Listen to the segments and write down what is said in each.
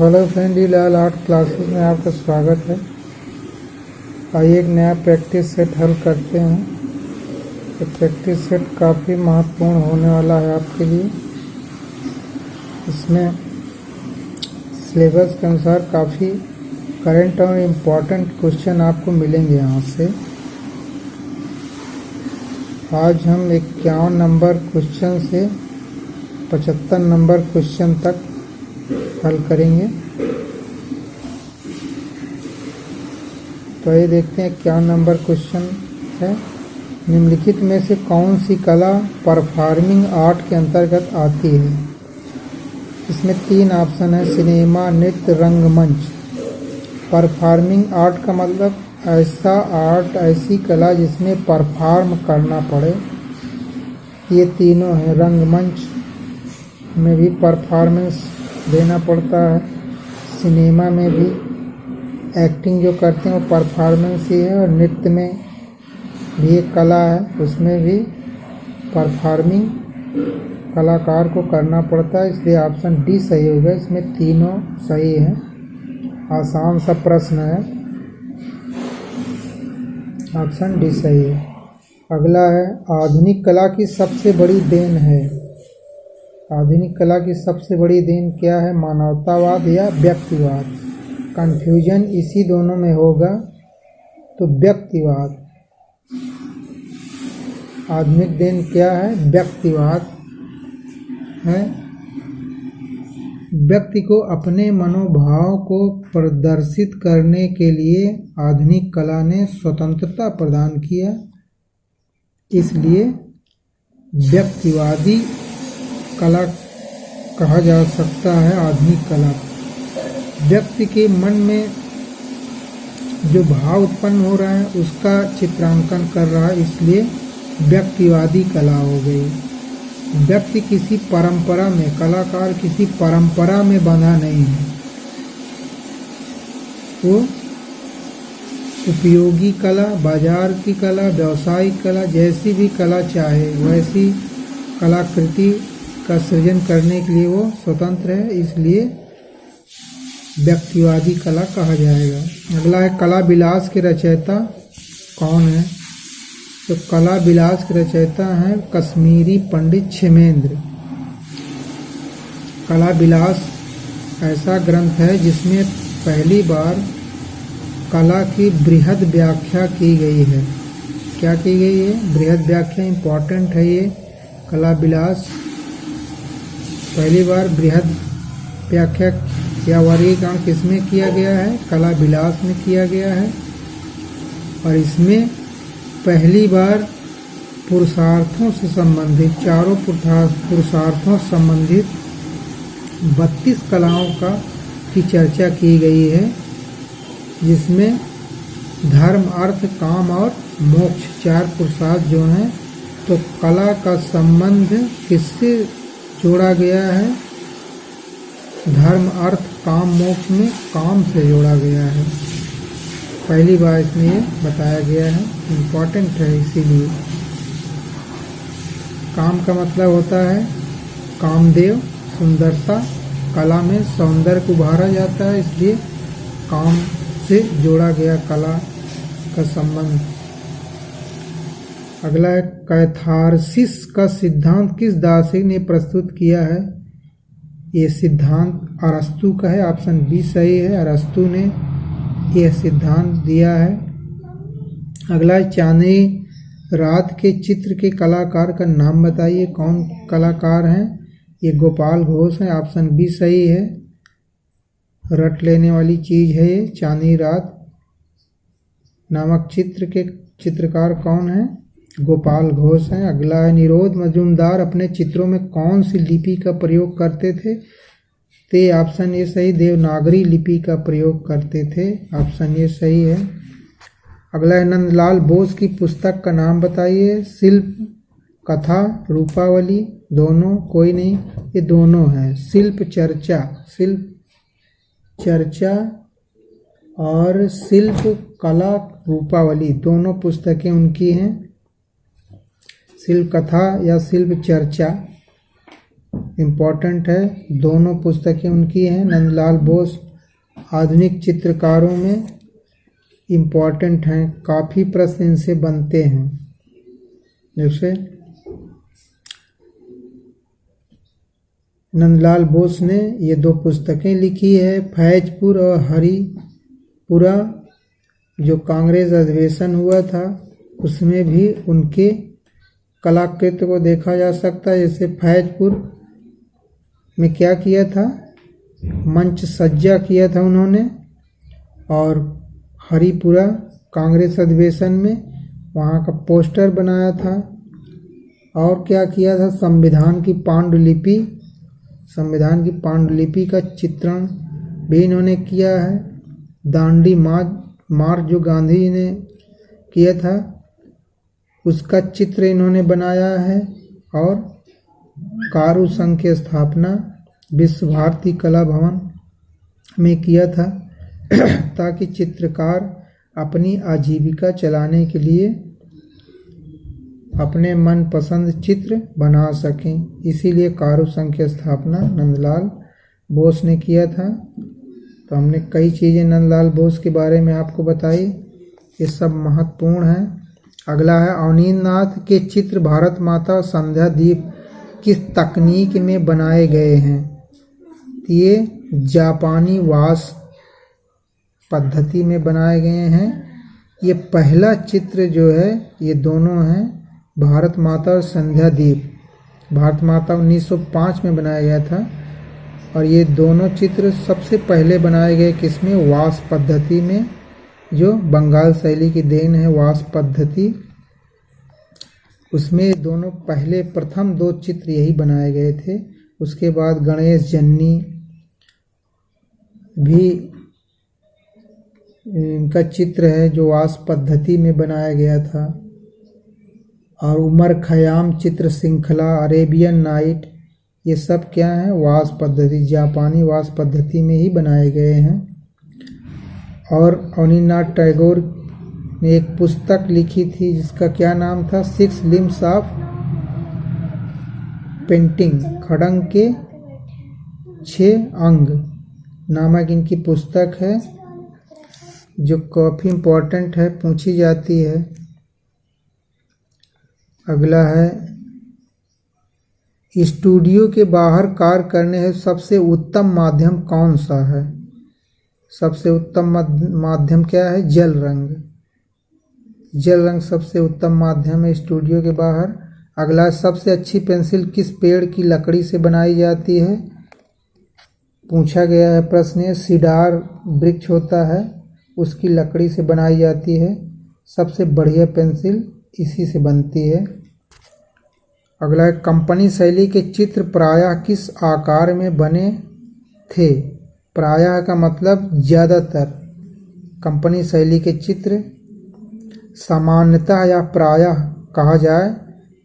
Hello friend, ई लाल art classes में आपका स्वागत है। आइए एक नया प्रैक्टिस सेट हल करते हैं। तो प्रैक्टिस सेट काफ़ी महत्वपूर्ण होने वाला है आपके लिए। इसमें सिलेबस के अनुसार काफ़ी करंट और इम्पॉर्टेंट क्वेश्चन आपको मिलेंगे यहाँ से। आज हम 51 नंबर क्वेश्चन से 75 नंबर क्वेश्चन तक हल करेंगे। तो ये देखते हैं क्या नंबर क्वेश्चन है। निम्नलिखित में से कौन सी कला परफॉर्मिंग आर्ट के अंतर्गत आती है? इसमें 3 ऑप्शन है: सिनेमा, नृत्य, रंगमंच। परफॉर्मिंग आर्ट का मतलब ऐसा आर्ट, ऐसी कला जिसमें परफॉर्म करना पड़े। ये तीनों हैं। रंगमंच में भी परफॉर्मेंस देना पड़ता है। सिनेमा में भी एक्टिंग जो करते हैं वो परफॉर्मेंस ही है। और नृत्य में भी एक कला है, उसमें भी परफॉर्मिंग कलाकार को करना पड़ता है। इसलिए ऑप्शन डी सही होगा। इसमें तीनों सही हैं। आसान सा प्रश्न है, ऑप्शन डी सही है। अगला है, आधुनिक कला की सबसे बड़ी देन है। आधुनिक कला की सबसे बड़ी देन क्या है? मानवतावाद या व्यक्तिवाद? कंफ्यूजन इसी दोनों में होगा, तो व्यक्तिवाद। आधुनिक देन क्या है? व्यक्तिवाद है। व्यक्ति को अपने मनोभाव को प्रदर्शित करने के लिए आधुनिक कला ने स्वतंत्रता प्रदान किया, इसलिए व्यक्तिवादी कला कहा जा सकता है। आधुनिक कला व्यक्ति के मन में जो भाव उत्पन्न हो रहा है उसका चित्रांकन कर रहा है, इसलिए व्यक्तिवादी कला हो गई। व्यक्ति किसी परंपरा में, कलाकार किसी परंपरा में बंधा नहीं है। वो उपयोगी कला, बाजार की कला, व्यावसायिक कला, जैसी भी कला चाहे वैसी कलाकृति का सृजन करने के लिए वो स्वतंत्र है, इसलिए व्यक्तिवादी कला कहा जाएगा। अगला है, कला विलास के रचयिता कौन है? तो कला विलास के रचयिता हैं कश्मीरी पंडित क्षेमेंद्र। कला विलास ऐसा ग्रंथ है जिसमें पहली बार कला की बृहद व्याख्या की गई है। क्या की गई है? बृहद व्याख्या। इम्पॉर्टेंट है ये। कला विलास पहली बार बृहद व्याख्या या वर्गीकरण किसमें किया गया है? कला विलास में किया गया है। और इसमें पहली बार पुरुषार्थों से संबंधित, चारों पुरुषार्थों से संबंधित 32 कलाओं की चर्चा की गई है, जिसमें धर्म, अर्थ, काम और मोक्ष 4 पुरुषार्थ जो हैं। तो कला का संबंध किससे जोड़ा गया है? धर्म, अर्थ, काम, मोक्ष में काम से जोड़ा गया है। पहली बार इसमें ये बताया गया है। इम्पॉर्टेंट है इसीलिए। काम का मतलब होता है कामदेव, सुंदरता। कला में सौंदर्य को उभारा जाता है, इसलिए काम से जोड़ा गया कला का संबंध। अगला है, कैथारसिस का सिद्धांत किस दार्शनिक ने प्रस्तुत किया है? ये सिद्धांत अरस्तू का है। ऑप्शन बी सही है। अरस्तू ने यह सिद्धांत दिया है। अगला है, चांदनी रात के चित्र के कलाकार का नाम बताइए। कौन कलाकार हैं? ये गोपाल घोष हैं। ऑप्शन बी सही है। रट लेने वाली चीज़ है ये। चांदनी रात नामक चित्र के चित्रकार कौन है? गोपाल घोष हैं। अगला है, निरोध मजूमदार अपने चित्रों में कौन सी लिपि का प्रयोग करते थे? ते ऑप्शन ये सही, देवनागरी लिपि का प्रयोग करते थे। ऑप्शन ये सही है। अगला है, नंदलाल बोस की पुस्तक का नाम बताइए। शिल्प, कथा, रूपावली? दोनों? कोई नहीं, ये दोनों हैं। शिल्प चर्चा, शिल्प चर्चा और शिल्प कला रूपावली दोनों पुस्तकें उनकी हैं। शिल्प कथा या शिल्प चर्चा। इम्पोर्टेंट है, दोनों पुस्तकें उनकी हैं। नंदलाल बोस आधुनिक चित्रकारों में इम्पोर्टेंट हैं, काफ़ी प्रश्न इनसे बनते हैं। जैसे नंदलाल बोस ने ये दो पुस्तकें लिखी है, फैजपुर और हरिपुरा। जो कांग्रेस अधिवेशन हुआ था उसमें भी उनके कलाकृति को देखा जा सकता है। जैसे फैजपुर में क्या किया था, मंच सज्जा किया था उन्होंने, और हरिपुरा कांग्रेस अधिवेशन में वहाँ का पोस्टर बनाया था। और क्या किया था, संविधान की पांडुलिपि का चित्रण भी इन्होंने किया है। दांडी मार्च जो गांधी जी ने किया था उसका चित्र इन्होंने बनाया है। और कारु संघ की स्थापना विश्व भारती कला भवन में किया था ताकि चित्रकार अपनी आजीविका चलाने के लिए अपने मनपसंद चित्र बना सकें। इसीलिए कारु संघ की स्थापना नंदलाल बोस ने किया था। तो हमने कई चीज़ें नंदलाल बोस के बारे में आपको बताई, ये सब महत्वपूर्ण है। अगला है, अवनींद्रनाथ के चित्र भारत माता और संध्या दीप किस तकनीक में बनाए गए हैं। ये जापानी वाश पद्धति में बनाए गए हैं। ये पहला चित्र जो है, ये दोनों हैं, भारत माता और संध्या दीप। भारत माता 1905 में बनाया गया था और ये दोनों चित्र सबसे पहले बनाए गए किसमें, वाश पद्धति में, जो बंगाल शैली की देन है वाश पद्धति। उसमें दोनों पहले प्रथम दो चित्र यही बनाए गए थे। उसके बाद गणेश जन्नी भी इनका चित्र है जो वाश पद्धति में बनाया गया था। और उमर खयाम चित्र श्रृंखला, अरेबियन नाइट, ये सब क्या है, वाश पद्धति, जापानी वाश पद्धति में ही बनाए गए हैं। और अवनींद्रनाथ टैगोर ने एक पुस्तक लिखी थी जिसका क्या नाम था, 6 लिम्स ऑफ पेंटिंग, खड़ंग के 6 अंग नामक इनकी पुस्तक है, जो काफ़ी इम्पोर्टेंट है, पूछी जाती है। अगला है, स्टूडियो के बाहर कार्य करने है सबसे उत्तम माध्यम कौन सा है। सबसे उत्तम माध्यम क्या है, जल रंग। जल रंग सबसे उत्तम माध्यम है स्टूडियो के बाहर। अगला, सबसे अच्छी पेंसिल किस पेड़ की लकड़ी से बनाई जाती है, पूछा गया है प्रश्न। सीडार वृक्ष होता है, उसकी लकड़ी से बनाई जाती है। सबसे बढ़िया पेंसिल इसी से बनती है। अगला है, कंपनी शैली के चित्र प्रायः किस आकार में बने थे। प्रायः का मतलब ज़्यादातर। कंपनी शैली के चित्र सामान्यतः या प्रायः कहा जाए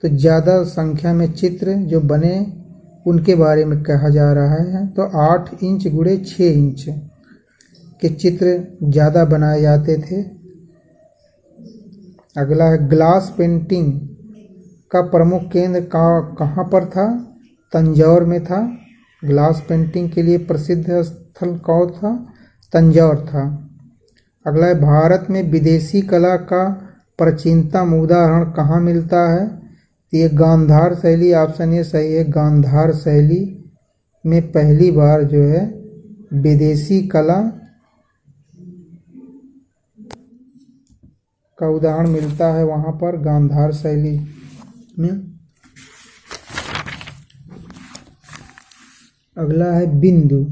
तो ज़्यादा संख्या में चित्र जो बने उनके बारे में कहा जा रहा है। तो 8 इंच गुणे 6 इंच के चित्र ज़्यादा बनाए जाते थे। अगला है, ग्लास पेंटिंग का प्रमुख केंद्र कहाँ पर था, तंजौर में था। ग्लास पेंटिंग के लिए प्रसिद्ध स्थल कौन था, तंजौर था। अगला है, भारत में विदेशी कला का प्राचीनतम उदाहरण कहाँ मिलता है। ये गांधार शैली, ऑप्शन ए सही है। गांधार शैली में पहली बार जो है विदेशी कला का उदाहरण मिलता है वहाँ पर, गांधार शैली में। अगला है, बिंदु।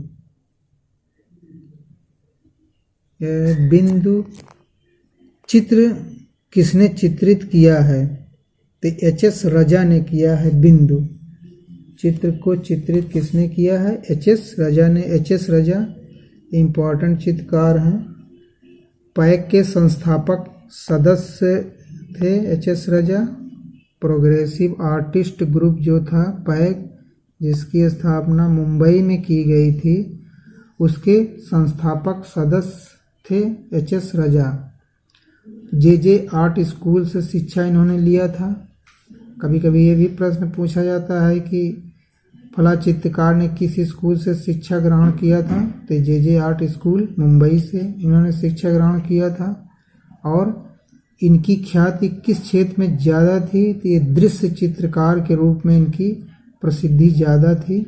बिंदु चित्र किसने चित्रित किया है, तो एच.एस. रजा ने किया है। बिंदु चित्र को चित्रित किसने किया है, एच.एस. रजा ने। एच.एस. रजा इम्पोर्टेंट चित्रकार हैं। पैक के संस्थापक सदस्य थे एच.एस. रजा। प्रोग्रेसिव आर्टिस्ट ग्रुप जो था पैक, जिसकी स्थापना मुंबई में की गई थी, उसके संस्थापक सदस्य थे एच.एस. रजा। जे आर्ट स्कूल से शिक्षा इन्होंने लिया था। कभी कभी ये भी प्रश्न पूछा जाता है कि फला चित्रकार ने किस स्कूल से शिक्षा ग्रहण किया था? तो जे आर्ट स्कूल मुंबई से इन्होंने शिक्षा ग्रहण किया था। और इनकी ख्याति किस क्षेत्र में ज़्यादा थी? तो ये दृश्य चित्रकार के रूप में इनकी प्रसिद्धि ज़्यादा थी।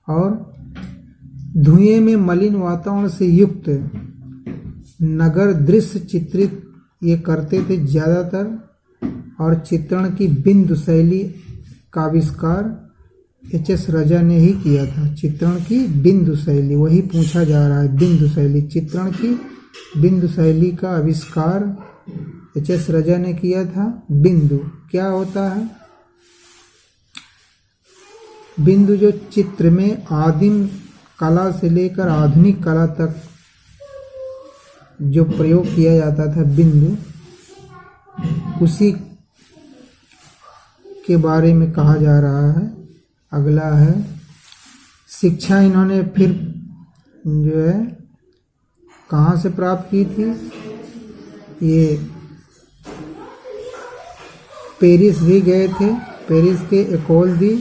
और धुएं में मलिन वातावरण से युक्त नगर दृश्य चित्रित ये करते थे ज़्यादातर। और चित्रण की बिंदु शैली का आविष्कार एच.एस. राजा ने ही किया था। चित्रण की बिंदु शैली वही पूछा जा रहा है, बिंदु शैली, चित्रण की बिंदु शैली का आविष्कार एच.एस. राजा ने किया था। बिंदु क्या होता है? बिंदु जो चित्र में आदिम कला से लेकर आधुनिक कला तक जो प्रयोग किया जाता था, बिंदु, उसी के बारे में कहा जा रहा है। अगला है शिक्षा इन्होंने फिर जो है कहाँ से प्राप्त की थी? ये पेरिस भी गए थे। पेरिस के एकोल दी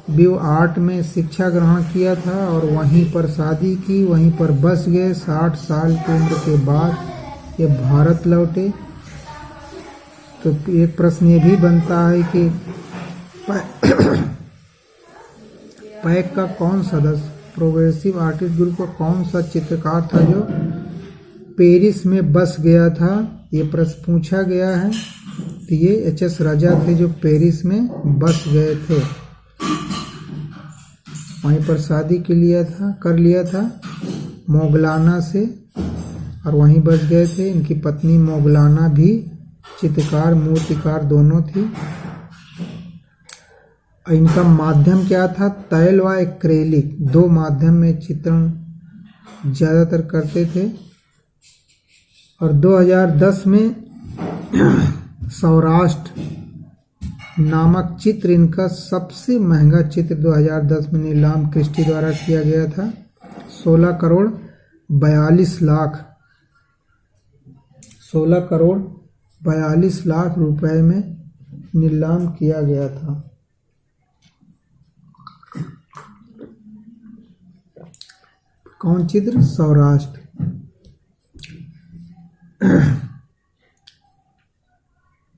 ब्यू आर्ट में शिक्षा ग्रहण किया था और वहीं पर शादी की, वहीं पर बस गए। 60 साल की उम्र के बाद ये भारत लौटे। तो एक प्रश्न ये भी बनता है कि पैक का कौन सदस्य, प्रोग्रेसिव आर्टिस्ट ग्रुप का कौन सा चित्रकार था जो पेरिस में बस गया था? ये प्रश्न पूछा गया है। तो ये एच.एस. राजा थे जो पेरिस में बस गए थे, वहीं पर शादी कर लिया था मोगलाना से और वहीं बस गए थे। इनकी पत्नी मोगलाना भी चित्रकार मूर्तिकार दोनों थी। इनका माध्यम क्या था? तैल व एक्रेलिक, दो माध्यम में चित्रण ज़्यादातर करते थे। और 2010 में सौराष्ट्र नामक चित्र इनका सबसे महंगा चित्र 2010 में नीलाम क्रिस्टी द्वारा किया गया था। 16 करोड़ 42 लाख 16 करोड़ 42 लाख रुपए में नीलाम किया गया था। कौन चित्र? सौराष्ट्र।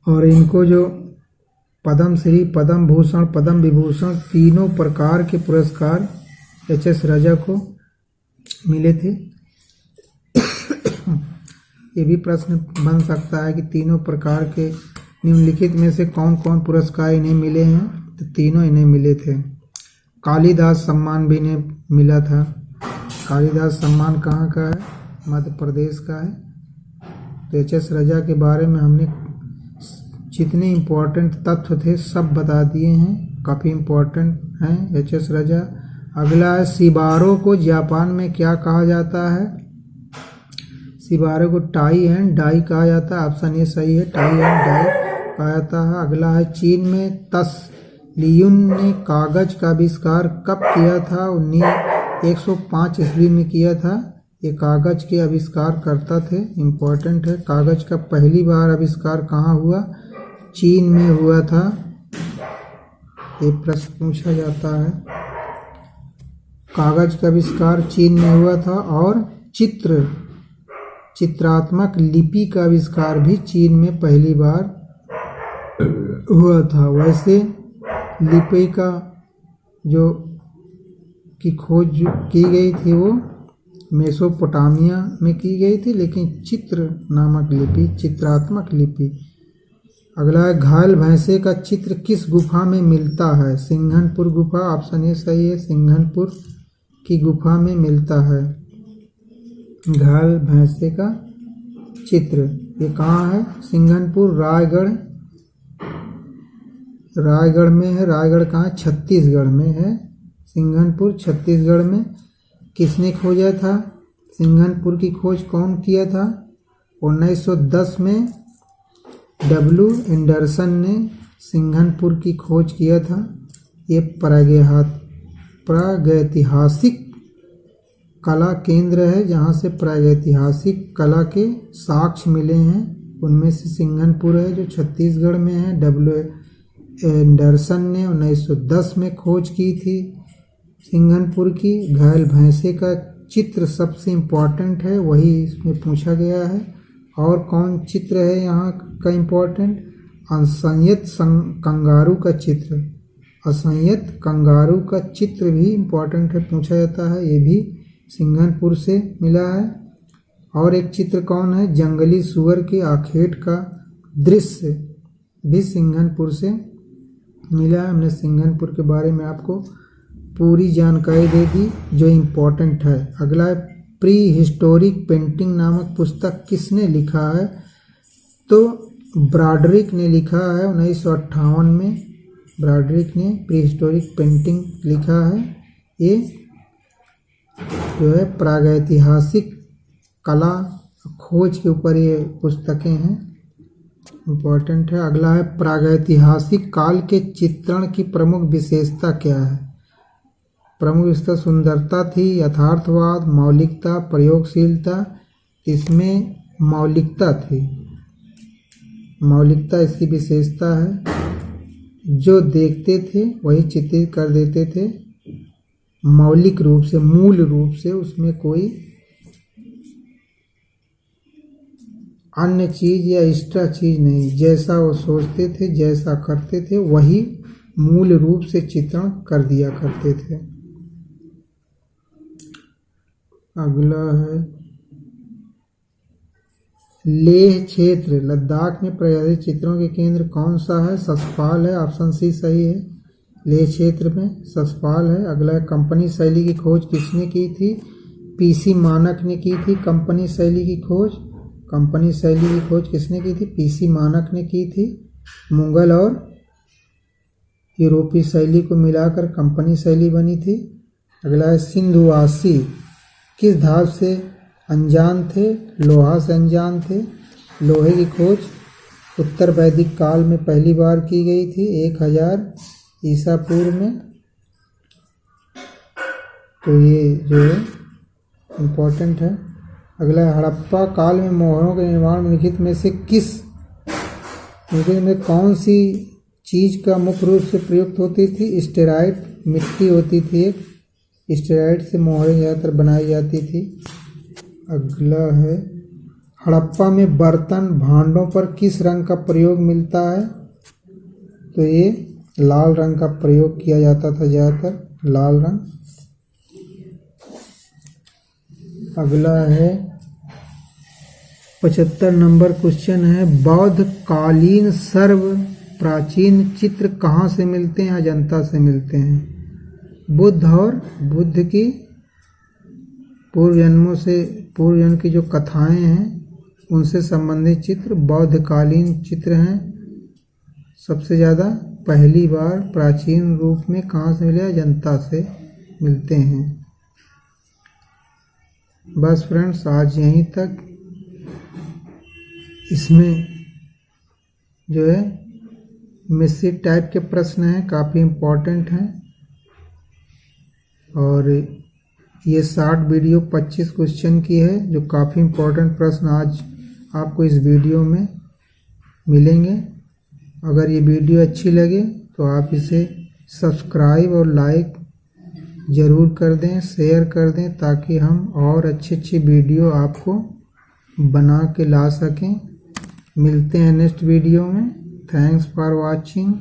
और इनको जो पद्म श्री, पद्म भूषण, पद्म विभूषण तीनों प्रकार के पुरस्कार एच.एस. राजा को मिले थे। ये भी प्रश्न बन सकता है कि तीनों प्रकार के निम्नलिखित में से कौन कौन पुरस्कार इन्हें मिले हैं? तो तीनों इन्हें मिले थे। कालिदास सम्मान भी इन्हें मिला था। कालिदास सम्मान कहाँ का है? मध्य प्रदेश का है। तो एच.एस. राजा के बारे में हमने जितने इम्पोर्टेंट तथ्य थे सब बता दिए हैं, काफ़ी इम्पोर्टेंट हैं एच.एस. राजा। अगला है सिबारो को जापान में क्या कहा जाता है? सिबारो को टाई एंड डाई कहा जाता है। ऑप्शन ए सही है, टाई एंड डाई कहा जाता है। अगला है चीन में तसलियुन ने कागज का आविष्कार कब किया था? 1905 ईस्वी में किया था। ये कागज के आविष्कार करता थे, इम्पोर्टेंट है। कागज का पहली बार आविष्कार कहाँ हुआ? चीन में हुआ था। ये प्रश्न पूछा जाता है। कागज का आविष्कार चीन में हुआ था। और चित्रात्मक लिपि का आविष्कार भी चीन में पहली बार हुआ था। वैसे लिपि का जो की खोज की गई थी वो मेसोपोटामिया में की गई थी, लेकिन चित्र नामक लिपि, चित्रात्मक लिपि। अगला है घायल भैंसे का चित्र किस गुफा में मिलता है? सिंघनपुर गुफा। ऑप्शन ए सही है, सिंघनपुर की गुफा में मिलता है घायल भैंसे का चित्र। ये कहाँ है? सिंघनपुर, रायगढ़ में है। रायगढ़ कहाँ है? छत्तीसगढ़ में है। सिंघनपुर छत्तीसगढ़ में। किसने खोजा था? सिंघनपुर की खोज कौन किया था? 1910 में डब्ल्यू एंडरसन ने सिंघनपुर की खोज किया था। ये प्रागैतिहासिक कला केंद्र है जहाँ से प्रागैतिहासिक कला के साक्ष्य मिले हैं। उनमें से सिंघनपुर है जो छत्तीसगढ़ में है। डब्ल्यू एंडरसन ने 1910 में खोज की थी सिंघनपुर की। घायल भैंसे का चित्र सबसे इम्पोर्टेंट है, वही इसमें पूछा गया है। और कौन चित्र है यहाँ का इम्पोर्टेंट? असंयत कंगारू का चित्र। असंयत कंगारू का चित्र भी इम्पोर्टेंट है, पूछा जाता है। ये भी सिंघनपुर से मिला है। और एक चित्र कौन है? जंगली सुअर के आखेट का दृश्य भी सिंघनपुर से मिला है। हमने सिंघनपुर के बारे में आपको पूरी जानकारी दे दी जो इम्पोर्टेंट है। अगला है प्री हिस्टोरिक पेंटिंग नामक पुस्तक किसने लिखा है? तो ब्रॉडरिक ने लिखा है 1958 में। ब्रॉडरिक ने प्री हिस्टोरिक पेंटिंग लिखा है। ये जो है प्रागैतिहासिक कला खोज के ऊपर ये पुस्तकें हैं, इम्पोर्टेंट है। अगला है प्रागैतिहासिक काल के चित्रण की प्रमुख विशेषता क्या है? प्रमुख विशेषता सुंदरता थी, यथार्थवाद, मौलिकता, प्रयोगशीलता। इसमें मौलिकता थी। मौलिकता इसकी विशेषता है। जो देखते थे वही चित्रित कर देते थे, मौलिक रूप से, मूल रूप से उसमें कोई अन्य चीज या एक्स्ट्रा चीज नहीं। जैसा वो सोचते थे, जैसा करते थे, वही मूल रूप से चित्रण कर दिया करते थे। अगला है लेह क्षेत्र लद्दाख में प्रदर्शित चित्रों के केंद्र कौन सा है? ससपाल है, ऑप्शन सी सही है। लेह क्षेत्र में ससपाल है। अगला है कंपनी शैली की खोज किसने की थी? पीसी मानक ने की थी कंपनी शैली की खोज। कंपनी शैली की खोज किसने की थी? पीसी मानक ने की थी। मुगल और यूरोपीय शैली को मिलाकर कंपनी शैली बनी थी। अगला है सिंधुवासी किस धातु से अनजान थे? लोहा से अनजान थे। लोहे की खोज उत्तर वैदिक काल में पहली बार की गई थी 1000 ईसा पूर्व में। तो ये जो है इम्पोर्टेंट है। अगला है हड़प्पा काल में मोहरों के निर्माण में लिखित में से में कौन सी चीज का मुख्य रूप से प्रयुक्त होती थी? स्टेराइट मिट्टी होती थी एक। स्टेराइट से मोहरें ज़्यादातर बनाई जाती थी। अगला है हड़प्पा में बर्तन भांडों पर किस रंग का प्रयोग मिलता है? तो ये लाल रंग का प्रयोग किया जाता था ज़्यादातर, लाल रंग। अगला है 75 नंबर क्वेश्चन है बौद्ध कालीन सर्व प्राचीन चित्र कहाँ से मिलते हैं? अजंता से मिलते हैं। बुद्ध और बुद्ध की पूर्व जन्म की जो कथाएं हैं उनसे संबंधित चित्र बौद्धकालीन चित्र हैं। सबसे ज़्यादा पहली बार प्राचीन रूप में कहाँ से मिले? अजंता से मिलते हैं। बस फ्रेंड्स आज यहीं तक। इसमें जो है मिश्रित टाइप के प्रश्न हैं, काफ़ी इम्पोर्टेंट हैं। और ये शॉर्ट वीडियो 25 क्वेश्चन की है जो काफ़ी इम्पोर्टेंट प्रश्न आज आपको इस वीडियो में मिलेंगे। अगर ये वीडियो अच्छी लगे तो आप इसे सब्सक्राइब और लाइक ज़रूर कर दें, शेयर कर दें, ताकि हम और अच्छी वीडियो आपको बना के ला सकें। मिलते हैं नेक्स्ट वीडियो में। Thanks for watching.